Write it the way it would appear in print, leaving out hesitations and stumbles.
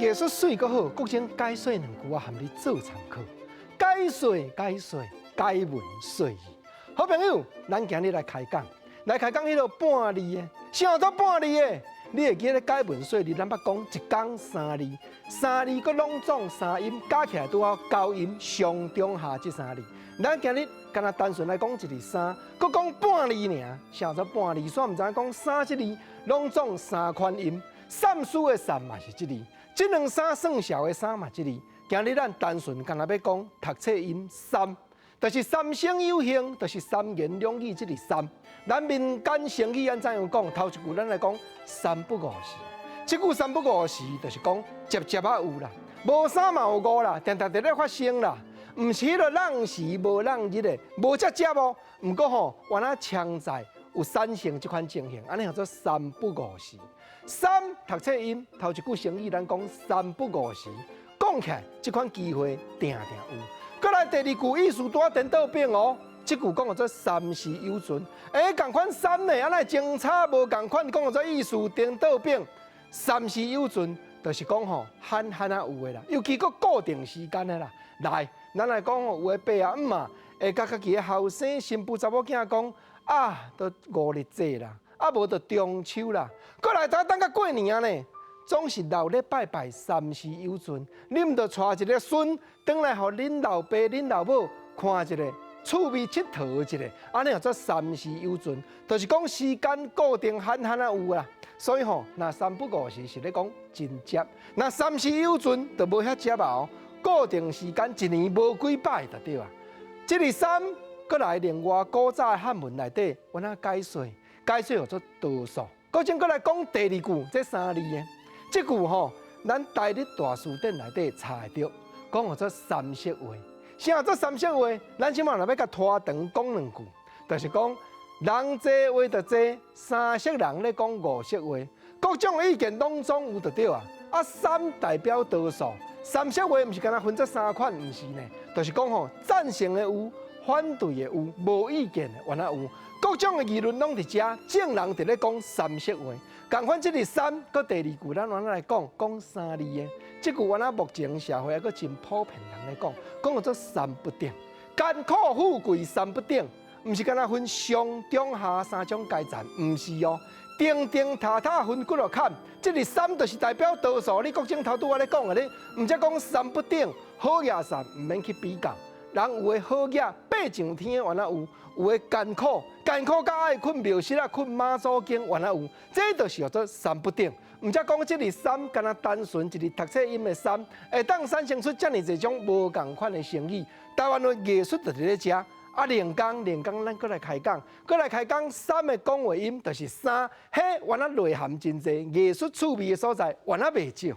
艺术水阁好，国情解说两句啊，含你做参考。解说，解文说义。好朋友，咱今日来开讲，迄个半字的，啥做半字的？你会记得解文说义，咱捌讲一讲三字，三字佮拢总三音，加起来拄好高音上中下这三字。咱今日敢若单纯来讲一字三，佮讲半字尔，啥做半字？煞毋知讲三这字拢总三宽音，散书的散嘛是这字。这两三算小的三嘛，这里今日咱单纯干那要讲读册音三，就是三声有形，就是三言两语这里三。咱民间成语安怎样讲？头一句咱来讲三不五时。这句三不五时就是讲接啊有啦，无三嘛有五啦，定咧发生啦。毋是迄个浪时无浪日的，无接哦。毋过吼，原来常在有三成这款情形，安尼叫做三不五时。三读册音，头一句成语咱讲三不五时，讲起来这款机会定有。过来第二句意思拄啊颠倒变哦，这句讲做三时有存，共款三呢，安尼精彩无共款，讲做意思颠倒变。三时有存，就是讲吼罕啊有的啦，尤其个固定时间的啦。来，咱来讲吼，有的爸啊姆啊，会甲家己的后生新妇查某囝讲啊，都5日节啦。啊，无就中秋啦，过来等到过年呢，总是老咧拜拜三时有存，你毋着带一个孙，转来互恁老爸、恁老母看一个，趣味佚佗一个，安尼叫做三时有存，就是讲时间固定罕啊有啦。所以吼，那三不五时是咧讲真接，那三时有存就无遐接啊哦，固定时间一年无几摆就对啊。这个三，过来另外古早的汉文内底，我那解说。解说叫做多数，国情过来讲第二句，这三字的，这句吼，咱台日大词典内底查会到，讲叫做三色话。啥做三色话？咱即马若要甲拖长讲两句，就是讲人多话就多，三色人咧讲五色话，各种意见拢总有就对啊。啊，三代表多数，三色话毋是干那分这三款，毋是呢，就是讲吼，赞成的有，反对的有，无意见的原来有。各种的议论拢伫遮，正人伫咧讲三色话。共款即个三，搁第二句咱来讲三字的。即句原来目前社会还搁真普遍人咧讲，叫做三不定。艰苦富贵三不定，毋是干那分上中下三种阶层，毋是哦。定定塔塔分几落坎，即个三就是代表多数。你国正头拄我咧讲的咧，毋则讲三不定，好野善毋免去比较。人有的好野爬上天，原来有的艰苦甲爱困庙室啊，困妈祖经，原来有，这就是叫做三不定。毋则讲即个三，敢若单纯一个读册音的三，会当产生出遮尔一种无共款的成语。台湾的艺术就伫咧遮。啊，连讲，咱搁来开讲，三的讲话音就是三，迄原来内涵真济艺术趣味的所在，原来袂少。